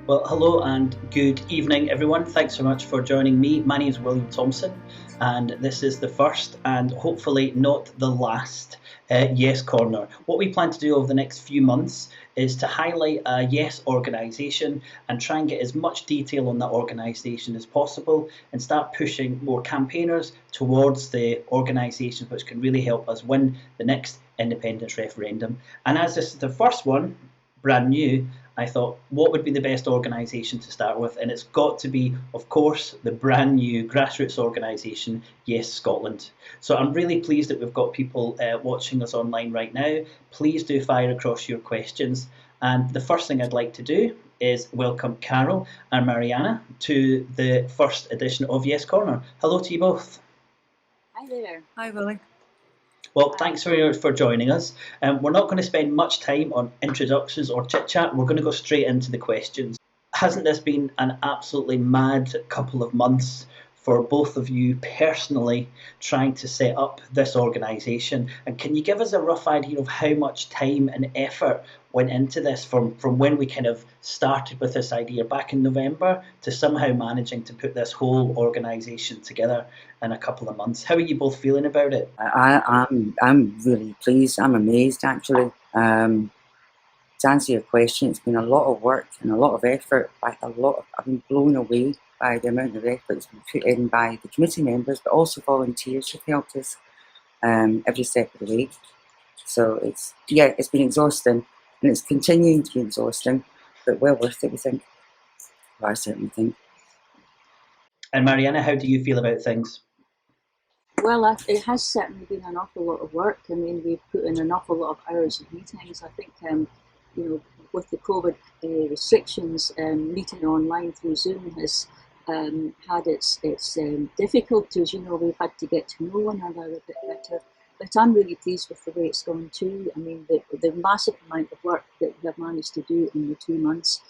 Well, hello and good evening, everyone. Thanks so much for joining me. My name is William Thomson, and this is the first and hopefully not the last Yes Corner. What we plan to do over the next few months is to highlight a Yes organisation and try and get as much detail on that organisation as possible and start pushing more campaigners towards the organisations which can really help us win the next independence referendum. And as this is the first one, brand new, I thought, what would be the best organisation to start with? And it's got to be, of course, the brand new grassroots organisation, Yes Scotland. So I'm really pleased that we've got people watching us online right now. Please do fire across your questions. And the first thing I'd like to do is welcome Carol and Mairianna to the first edition of Yes Corner. Hello to you both. Hi there. Hi, Willie. Well, thanks for joining us. We're not going to spend much time on introductions or chit-chat. We're going to go straight into the questions. Hasn't this been an absolutely mad couple of months for both of you personally trying to set up this organisation? And can you give us a rough idea of how much time and effort went into this from when we kind of started with this idea back in November to somehow managing to put this whole organisation together in a couple of months? How are you both feeling about it? I'm really pleased. I'm amazed, actually. To answer your question, it's been a lot of work and a lot of effort. I've been blown away by the amount of effort that's been put in by the committee members, but also volunteers who've helped us every step of the way. So it's been exhausting, and it's continuing to be exhausting, but well worth it, we think. Well, I certainly think. And Mairianna, how do you feel about things? Well, it has certainly been an awful lot of work. I mean, we've put in an awful lot of hours of meetings. I think, with the COVID restrictions, meeting online through Zoom has had its difficulties. We've had to get to know one another a bit better. But I'm really pleased with the way it's gone too. I mean, the massive amount of work that we have managed to do in the 2 months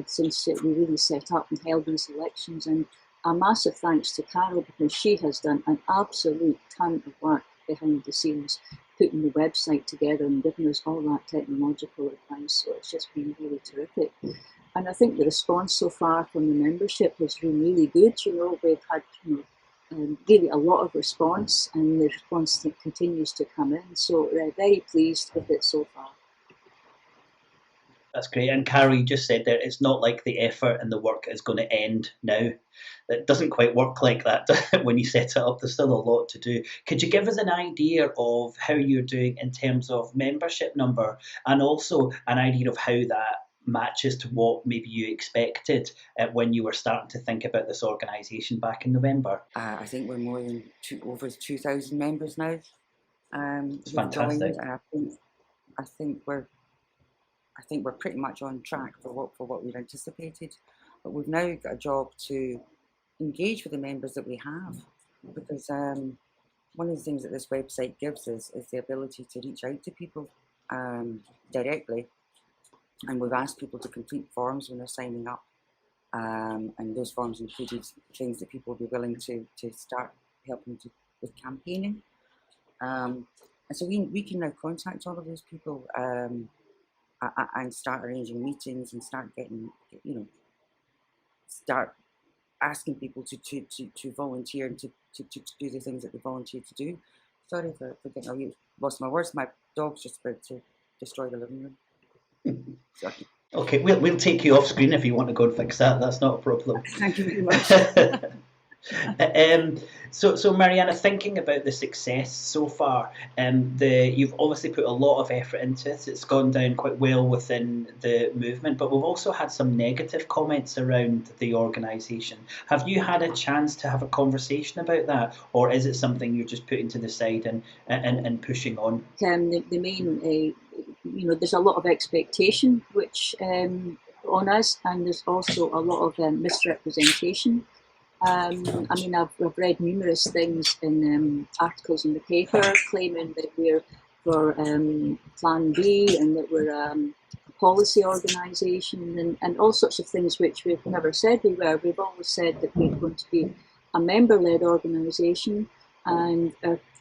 since we really set up and held these elections. And a massive thanks to Carol, because she has done an absolute ton of work behind the scenes, putting the website together and giving us all that technological advice. So it's just been really terrific. And I think the response so far from the membership has been really good. We've had really a lot of response, and the response continues to come in. So very pleased with it so far. That's great. And Carol, you just said there, it's not like the effort and the work is going to end now. It doesn't quite work like that when you set it up. There's still a lot to do. Could you give us an idea of how you're doing in terms of membership number, and also an idea of how that matches to what maybe you expected when you were starting to think about this organisation back in November? I think we're more than over 2,000 members now. It's fantastic. And I think we're pretty much on track for what we'd anticipated. But we've now got a job to engage with the members that we have, because one of the things that this website gives us is the ability to reach out to people directly. And we've asked people to complete forms when they're signing up. And those forms included things that people will be willing to start helping with campaigning. And so we can now contact all of those people and start arranging meetings and start start asking people to volunteer and to do the things that they volunteer to do. Sorry for getting lost my words. My dog's just about to destroy the living room. Sorry. Okay, we'll take you off screen if you want to go and fix that. That's not a problem. Thank you very much. So Mairianna, thinking about the success so far, you've obviously put a lot of effort into it. It's gone down quite well within the movement, but we've also had some negative comments around the organisation. Have you had a chance to have a conversation about that, or is it something you're just putting to the side and pushing on? The main, there's a lot of expectation which on us, and there's also a lot of misrepresentation. I've read numerous things in articles in the paper claiming that we're for Plan B and that we're a policy organisation and all sorts of things which we've never said we were. We've always said that we're going to be a member-led organisation, and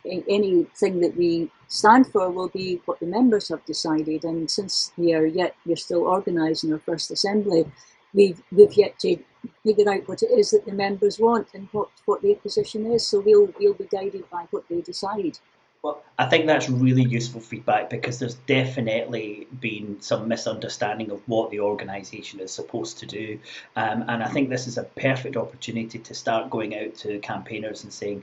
anything that we stand for will be what the members have decided. And since we're still organising our first assembly, we've yet to figure out what it is that the members want and what their position is. So we'll be guided by what they decide. Well, I think that's really useful feedback because there's definitely been some misunderstanding of what the organisation is supposed to do. And I think this is a perfect opportunity to start going out to campaigners and saying,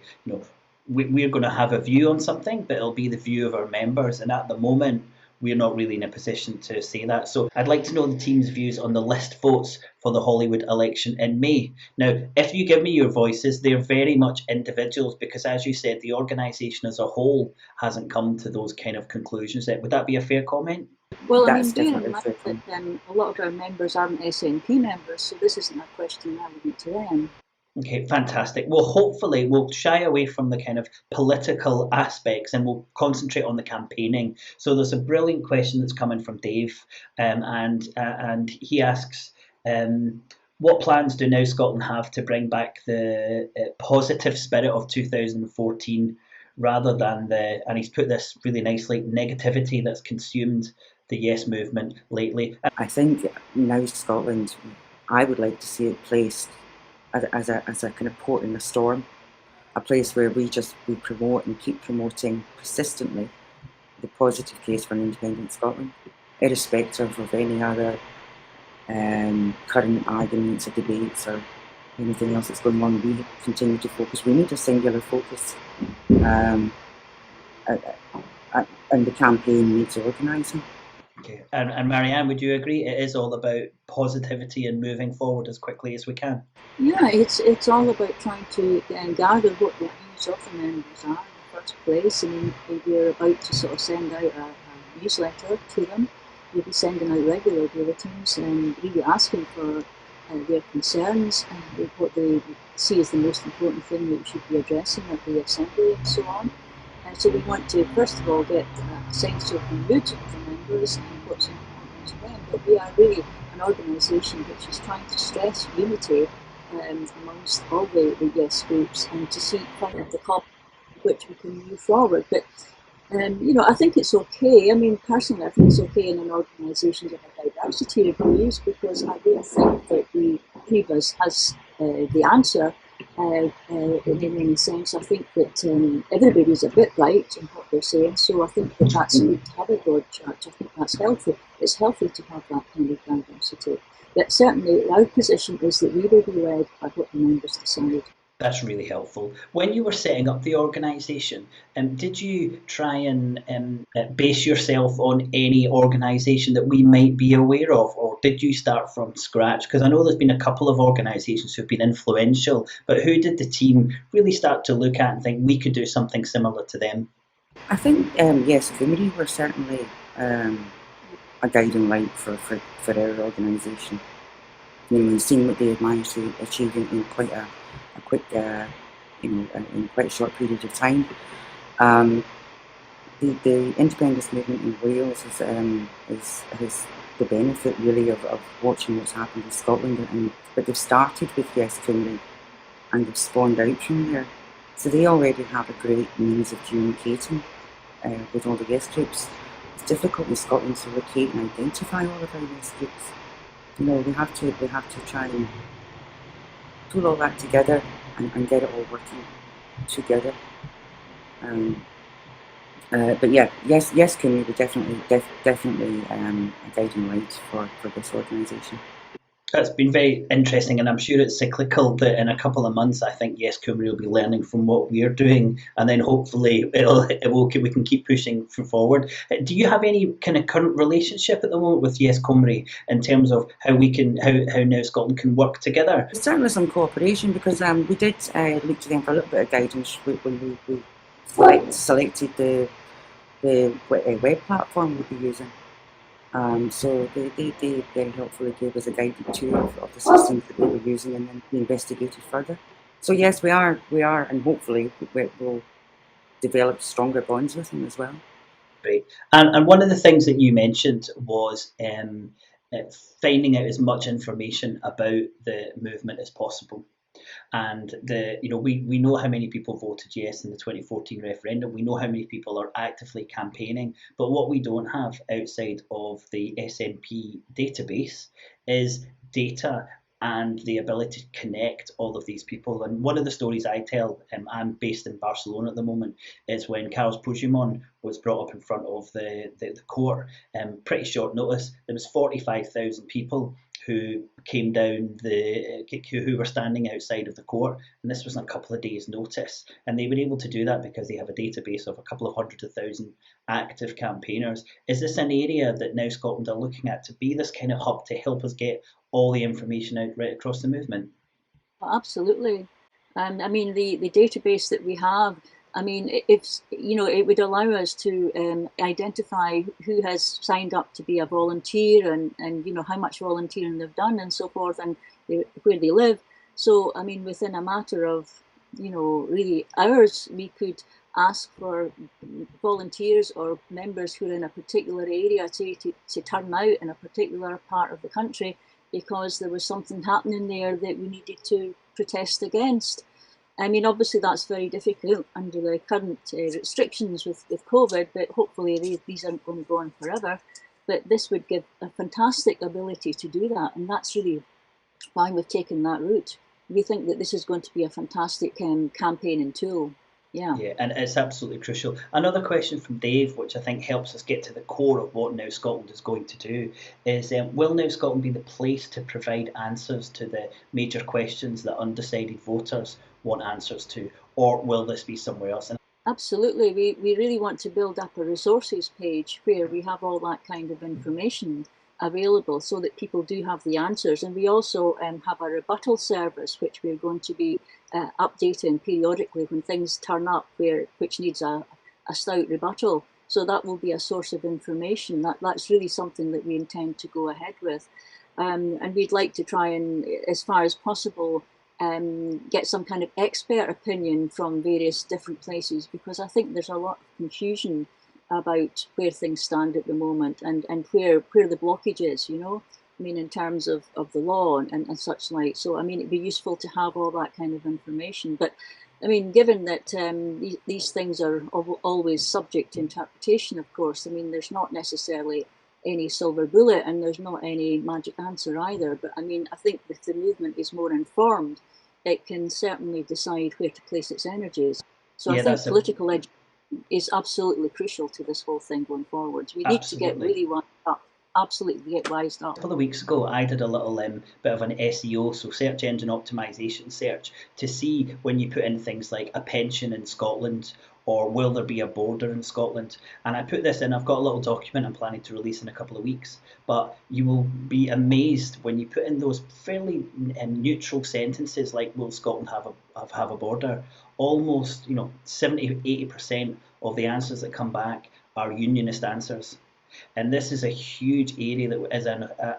we're going to have a view on something, but it'll be the view of our members. And at the moment, we're not really in a position to say that. So I'd like to know the team's views on the list votes for the Hollywood election in May. Now, if you give me your voices, they're very much individuals because, as you said, the organisation as a whole hasn't come to those kind of conclusions yet. Would that be a fair comment? Well, That's bear in definitely mind fair. that a lot of our members aren't SNP members, so this isn't a question relevant to them. Okay, fantastic. Well, hopefully we'll shy away from the kind of political aspects and we'll concentrate on the campaigning. So there's a brilliant question that's coming from Dave, and he asks, what plans do Now Scotland have to bring back the positive spirit of 2014 rather than and he's put this really nicely, negativity that's consumed the Yes movement lately. I think Now Scotland, I would like to see it placed as a kind of port in the storm, a place where we promote and keep promoting persistently the positive case for an independent Scotland, irrespective of any other current arguments or debates or anything else that's going on. We continue to focus. We need a singular focus, and the campaign needs organising. Okay. And Marianne, would you agree? It is all about positivity and moving forward as quickly as we can. Yeah, it's all about trying to gather what the views of the members are in the first place. I mean, we're about to sort of send out a newsletter to them. We'll be sending out regular bulletins and really asking for their concerns and what they see as the most important thing that we should be addressing at the Assembly and so on. So we want to, first of all, get a sense of the mood of the members and what's important to them. But we are really an organisation which is trying to stress unity amongst all the Yes groups and to find the cop which we can move forward. But I think it's okay. I mean, personally, I think it's okay in an organisation to have diversity of views because I don't think that the Priebus has the answer in any sense. I think that everybody's a bit right in what they're saying, so I think that that's good to have a broad church. I think that's healthy. It's healthy to have that kind of diversity. But certainly our position is that we will be led by what the members decide. That's really helpful. When you were setting up the organisation, did you try and base yourself on any organisation that we might be aware of, or did you start from scratch? Because I know there's been a couple of organisations who've been influential, but who did the team really start to look at and think we could do something similar to them? I think, yes, Cymru were certainly a guiding light for our organisation. You've seen what they had managed to achieve in quite a quick, in quite a short period of time. The independence movement in Wales has the benefit really of watching what's happened in Scotland, but they've started with Yes Cymru and they've spawned out from there. So they already have a great means of communicating with all the Yes groups. It's difficult in Scotland to locate and identify all of our Yes groups. We have to try and pull all that together and get it all working together. But yeah, yes, Cymru were definitely a guiding light for this organisation. That's been very interesting, and I'm sure it's cyclical that in a couple of months, I think Yes Cymru will be learning from what we're doing, and then hopefully we can keep pushing forward. Do you have any kind of current relationship at the moment with Yes Cymru in terms of how Now Scotland can work together? There's certainly some cooperation because we did look to them for a little bit of guidance when we selected the web platform we'd be using. So they very helpfully gave us a guided tour of the systems that they were using, and then we investigated further. So yes, we are, and hopefully we'll develop stronger bonds with them as well. Great. And one of the things that you mentioned was finding out as much information about the movement as possible. And we know how many people voted yes in the 2014 referendum. We know how many people are actively campaigning. But what we don't have outside of the SNP database is data and the ability to connect all of these people. And one of the stories I tell, I'm based in Barcelona at the moment, is when Carles Puigdemont was brought up in front of the court. Pretty short notice, there was 45,000 people who came down who were standing outside of the court, and this was on a couple of days' notice. And they were able to do that because they have a database of a couple of hundred thousand active campaigners. Is this an area that Now Scotland are looking at to be this kind of hub to help us get all the information out right across the movement? Absolutely. I mean, the database that we have, I mean, if it would allow us to identify who has signed up to be a volunteer and how much volunteering they've done and so forth, and where they live. So, I mean, within a matter of, really hours, we could ask for volunteers or members who are in a particular area to turn out in a particular part of the country because there was something happening there that we needed to protest against. I mean, obviously that's very difficult under the current restrictions with COVID, but hopefully these aren't going to go on forever. But this would give a fantastic ability to do that, and that's really why we've taken that route. We think that this is going to be a fantastic campaigning tool. Yeah. Yeah, and it's absolutely crucial. Another question from Dave, which I think helps us get to the core of what Now Scotland is going to do, is will Now Scotland be the place to provide answers to the major questions that undecided voters want answers to, or will this be somewhere else? Absolutely. We really want to build up a resources page where we have all that kind of information available so that people do have the answers. And we also have a rebuttal service, which we're going to be updating periodically when things turn up which needs a stout rebuttal. So that will be a source of information. That's really something that we intend to go ahead with. And we'd like to try and, as far as possible, get some kind of expert opinion from various different places, because I think there's a lot of confusion about where things stand at the moment and where the blockage is, I mean, in terms of the law and such like. So, I mean, it'd be useful to have all that kind of information. But, I mean, given that these things are always subject to interpretation, of course, I mean, there's not necessarily any silver bullet and there's not any magic answer either. But, I mean, I think if the movement is more informed, it can certainly decide where to place its energies. So I think political education is absolutely crucial to this whole thing going forward. We need to get really wised up. Absolutely get wised up. A couple of weeks ago, I did a little bit of an SEO, so search engine optimization search, to see when you put in things like a pension in Scotland or will there be a border in Scotland. And I put this in, I've got a little document I'm planning to release in a couple of weeks, but you will be amazed when you put in those fairly neutral sentences like will Scotland have a border. Almost 70-80% of the answers that come back are unionist answers. And this is a huge area that,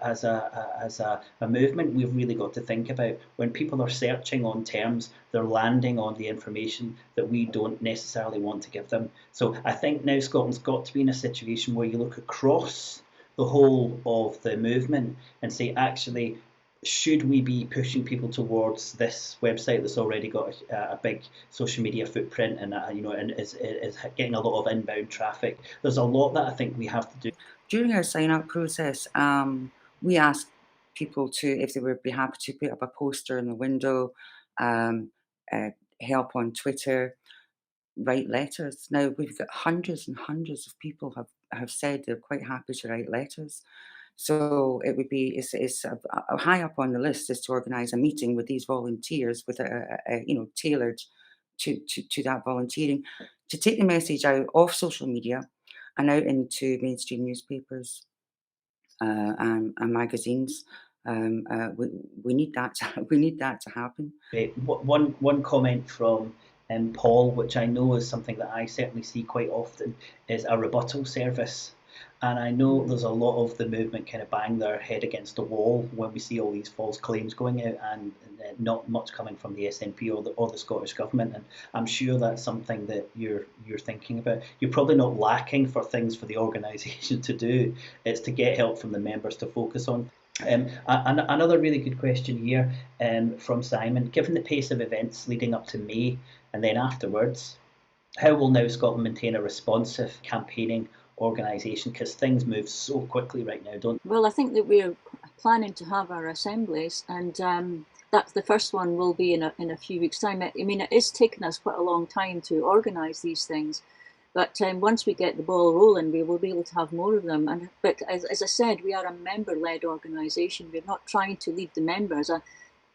as a movement, we've really got to think about. When people are searching on terms, they're landing on the information that we don't necessarily want to give them. So I think Now Scotland's got to be in a situation where you look across the whole of the movement and say, actually, should we be pushing people towards this website that's already got a big social media footprint and and is getting a lot of inbound traffic? There's a lot that I think we have to do. During our sign-up process, we asked people if they would be happy to put up a poster in the window, help on Twitter, write letters. Now we've got hundreds and hundreds of people have said they're quite happy to write letters. So it would be it's a high up on the list is to organise a meeting with these volunteers with a tailored to that volunteering, to take the message out of social media and out into mainstream newspapers and magazines. We need that. We need that to happen. One comment from Paul, which I know is something that I certainly see quite often, is a rebuttal service. And I know there's a lot of the movement kind of bang their head against the wall when we see all these false claims going out and not much coming from the SNP or the Scottish Government. And I'm sure that's something that you're thinking about. You're probably not lacking for things for the organisation to do. It's to get help from the members to focus on. Another really good question here from Simon. Given the pace of events leading up to May and then afterwards, how will Now Scotland maintain a responsive campaigning organisation? Because things move so quickly right now, don't Well, I think that we're planning to have our assemblies, and that's the first one will be in a few weeks' time. I mean, it is taking us quite a long time to organise these things, but once we get the ball rolling, we will be able to have more of them. But as I said, we are a member-led organisation. We're not trying to lead the members.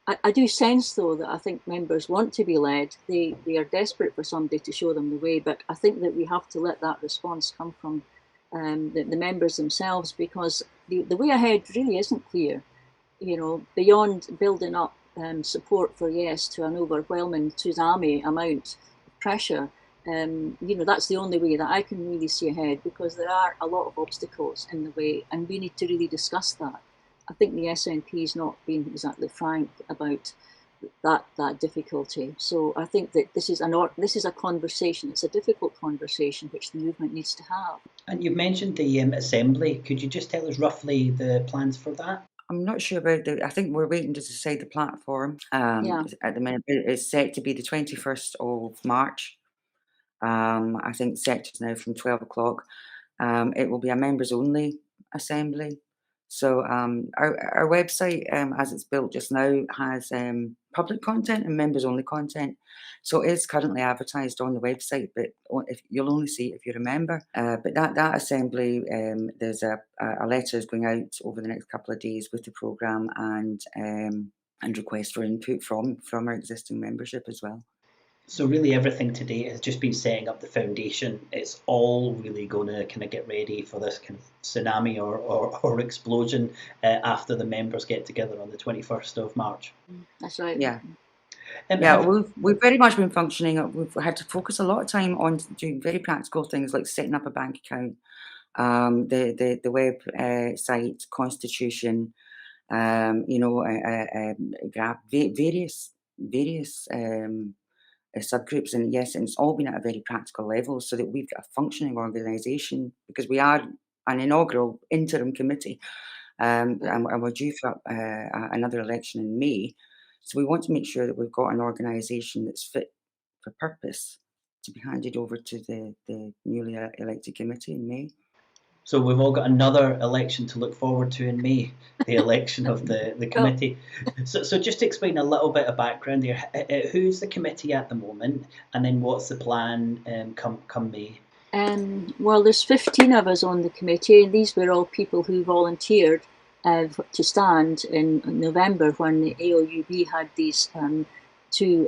I do sense, though, that I think members want to be led. They are desperate for somebody to show them the way, but I think that we have to let that response come from the members themselves, because the way ahead really isn't clear. You know, beyond building up support for yes to an overwhelming tsunami amount of pressure, you know, that's the only way that I can really see ahead, because there are a lot of obstacles in the way, and we need to really discuss that. I think the SNP has not been exactly frank about that difficulty. So I think that this is a conversation. It's a difficult conversation which the movement needs to have. And you've mentioned the assembly. Could you just tell us roughly the plans for that? I'm not sure about I think we're waiting to decide the platform. Yeah. At the minute, it's set to be the 21st of March. I think set now from 12 o'clock. It will be a members only assembly. So our website, as it's built just now, has public content and members only content. So it is currently advertised on the website, but if you'll only see it if you're a member. But that assembly, there's a letter is going out over the next couple of days with the programme and requests for input from our existing membership as well. So really everything today has just been setting up the foundation. It's all really going to kind of get ready for this kind of tsunami or explosion after the members get together on the 21st of March. That's right. Yeah. Yeah, we've very much been functioning. We've had to focus a lot of time on doing very practical things like setting up a bank account, the web site, constitution, you know, various subgroups, and yes, and it's all been at a very practical level, so that we've got a functioning organisation, because we are an inaugural interim committee, and we're due for another election in May. So we want to make sure that we've got an organisation that's fit for purpose to be handed over to the newly elected committee in May. So we've all got another election to look forward to in May, the election of the committee. So just to explain a little bit of background here, who's the committee at the moment, and then what's the plan come May? Well, there's 15 of us on the committee, and these were all people who volunteered to stand in November when the AOUB had these two,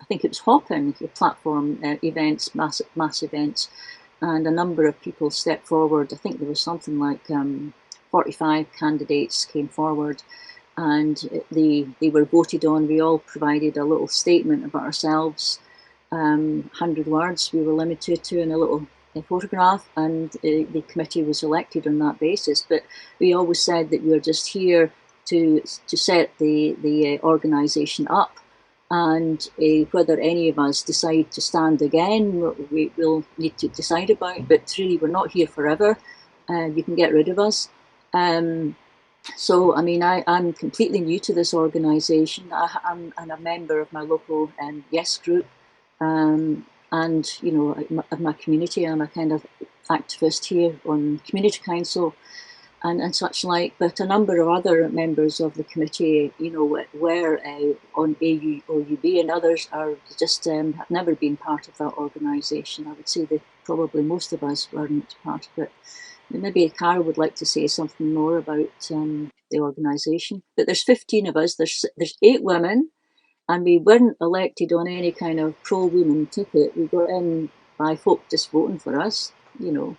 I think it was Hopin platform events, mass events, and a number of people stepped forward. I think there was something like 45 candidates came forward, and they were voted on. We all provided a little statement about ourselves, 100 words we were limited to, in a little photograph, and the committee was elected on that basis. But we always said that we were just here to set the organisation up, and whether any of us decide to stand again, we'll need to decide about. But really, we're not here forever. You can get rid of us. So, I mean, I'm completely new to this organisation. I'm a member of my local Yes group, and, you know, of my community. I'm a kind of activist here on community council and such like. But a number of other members of the committee, you know, were on AOUB, and others are just have never been part of that organisation. I would say that probably most of us weren't part of it. Maybe Cara would like to say something more about the organisation. But there's 15 of us. There's 8 women, and we weren't elected on any kind of pro-women ticket. We got in by folk just voting for us, you know.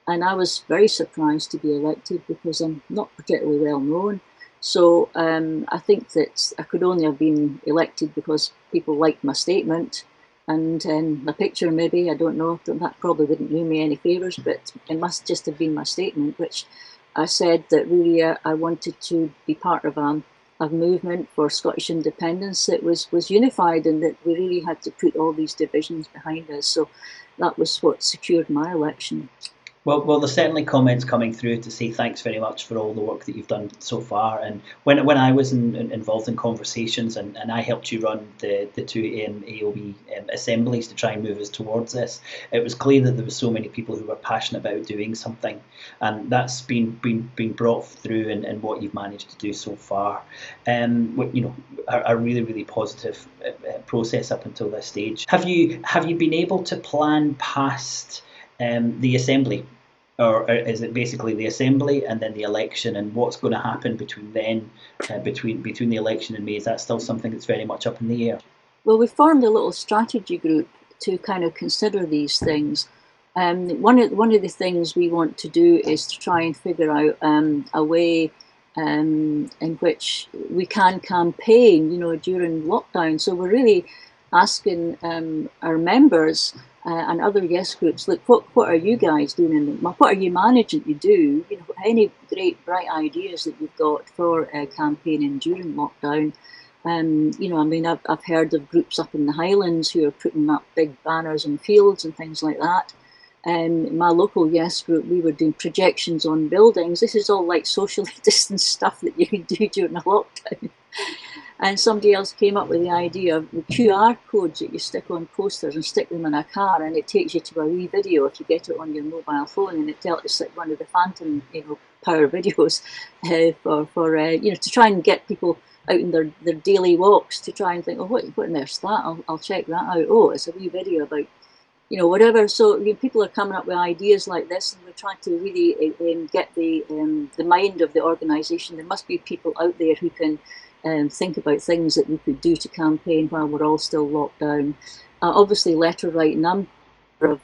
And I was very surprised to be elected, because I'm not particularly well known. So I think that I could only have been elected because people liked my statement and my picture, maybe. I don't know. That probably wouldn't do me any favours, but it must just have been my statement, which I said that really I wanted to be part of a movement for Scottish independence that was unified, and that we really had to put all these divisions behind us. So that was what secured my election. Well, there's certainly comments coming through to say thanks very much for all the work that you've done so far. And when I was involved in conversations and I helped you run the two AOB assemblies to try and move us towards this, it was clear that there were so many people who were passionate about doing something, and that's been brought through in what you've managed to do so far. A really positive process up until this stage. Have you been able to plan past the assembly? Or is it basically the assembly and then the election, and what's going to happen between then, between the election and May? Is that still something that's very much up in the air? Well, we formed a little strategy group to kind of consider these things. One of the things we want to do is to try and figure out a way in which we can campaign, during lockdown. So we're really asking our members and other yes groups, look, what are you guys doing? What are you managing to do? Any great bright ideas that you've got for campaigning during lockdown? I've heard of groups up in the Highlands who are putting up big banners in fields and things like that. My local yes group, we were doing projections on buildings. This is all like socially distanced stuff that you can do during a lockdown. And somebody else came up with the idea of the QR codes that you stick on posters and stick them in a car, and it takes you to a wee video if you get it on your mobile phone, and it's like one of the phantom, power videos to try and get people out in their daily walks to try and think, oh, what on earth's that? I'll check that out. Oh, it's a wee video about whatever. So people are coming up with ideas like this, and we're trying to really get the mind of the organisation. There must be people out there who can think about things that we could do to campaign while we're all still locked down. Obviously, letter writing, number of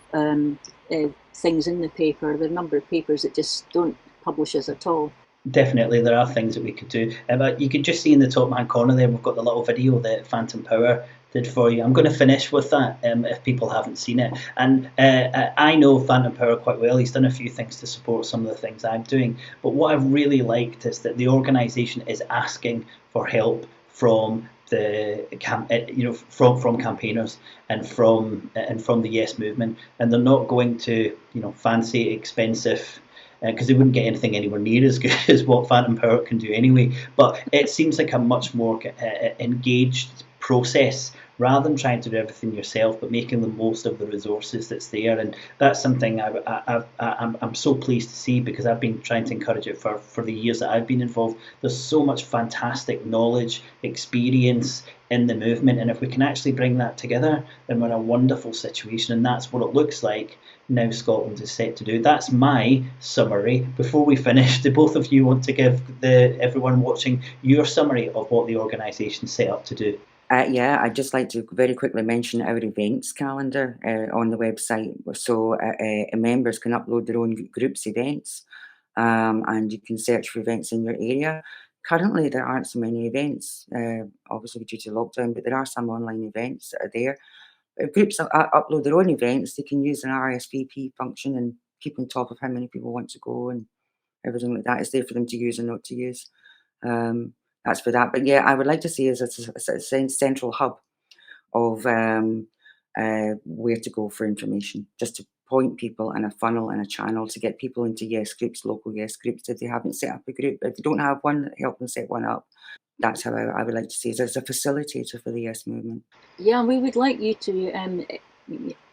things in the paper. There are a number of papers that just don't publish us at all. Definitely, there are things that we could do. But you can just see in the top hand corner there, we've got the little video that Phantom Power did for you. I'm going to finish with that if people haven't seen it. And I know Phantom Power quite well. He's done a few things to support some of the things I'm doing. But what I've really liked is that the organisation is asking for help from from campaigners and from the Yes movement, and they're not going to fancy, expensive. Because they wouldn't get anything anywhere near as good as what Phantom Power can do anyway. But it seems like a much more engaged process, rather than trying to do everything yourself, but making the most of the resources that's there. And that's something I'm so pleased to see, because I've been trying to encourage it for the years that I've been involved. There's so much fantastic knowledge, experience in the movement, and if we can actually bring that together, then we're in a wonderful situation. And that's what it looks like now Scotland is set to do. That's my summary. Before we finish, do both of you want to give everyone watching your summary of what the organisation set up to do? I'd just like to very quickly mention our events calendar on the website. So members can upload their own group's events, and you can search for events in your area. Currently, there aren't so many events, obviously due to lockdown, but there are some online events that are there. If groups upload their own events, they can use an RSVP function and keep on top of how many people want to go, and everything like that is there for them to use and not to use. That's for that. But yeah, I would like to see as a central hub of where to go for information, just to point people in a funnel and a channel to get people into yes groups, local yes groups. If they haven't set up a group, if they don't have one, help them set one up. That's how I would like to see it, as a facilitator for the yes movement. Yeah, we would like you to,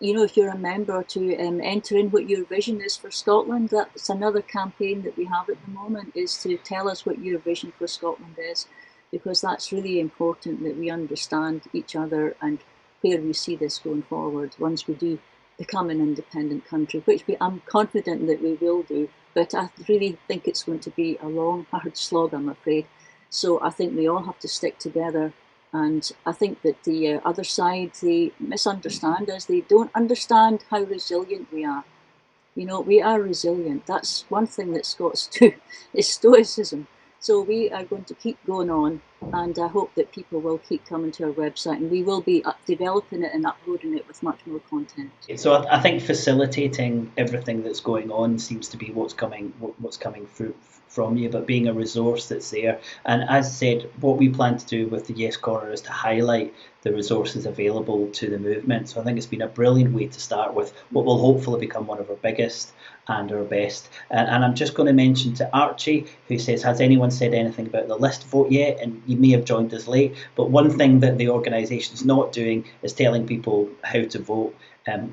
if you're a member, to enter in what your vision is for Scotland. That's another campaign that we have at the moment, is to tell us what your vision for Scotland is, because that's really important that we understand each other and where we see this going forward once we do become an independent country, which I'm confident that we will do. But I really think it's going to be a long, hard slog, I'm afraid. So I think we all have to stick together. And I think that the other side, they misunderstand us. They don't understand how resilient we are. We are resilient. That's one thing that Scots do, is stoicism. So we are going to keep going on, and I hope that people will keep coming to our website, and we will be developing it and uploading it with much more content. So I think facilitating everything that's going on seems to be what's coming through from you, but being a resource that's there. And as said, what we plan to do with the Yes Corner is to highlight the resources available to the movement. So I think it's been a brilliant way to start with what will hopefully become one of our biggest and our best. And I'm just going to mention to Archie, who says, has anyone said anything about the list vote yet? And you may have joined us late, but one thing that the organisation is not doing is telling people how to vote.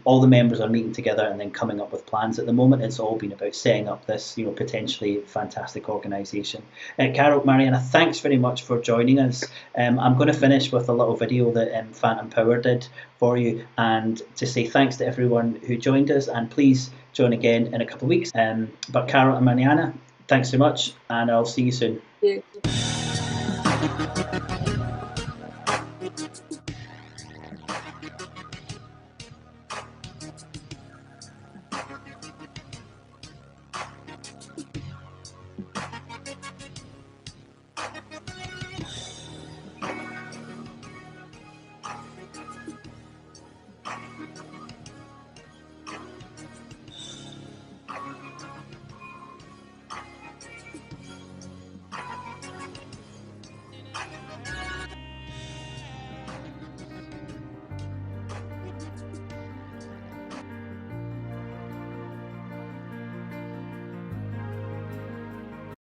All the members are meeting together and then coming up with plans. At the moment, it's all been about setting up this, potentially fantastic organisation. Carol, Mairianna, thanks very much for joining us. I'm going to finish with a little video that Phantom Power did for you, and to say thanks to everyone who joined us, and please join again in a couple of weeks. But Carol and Mairianna, thanks so much, and I'll see you soon. Yeah.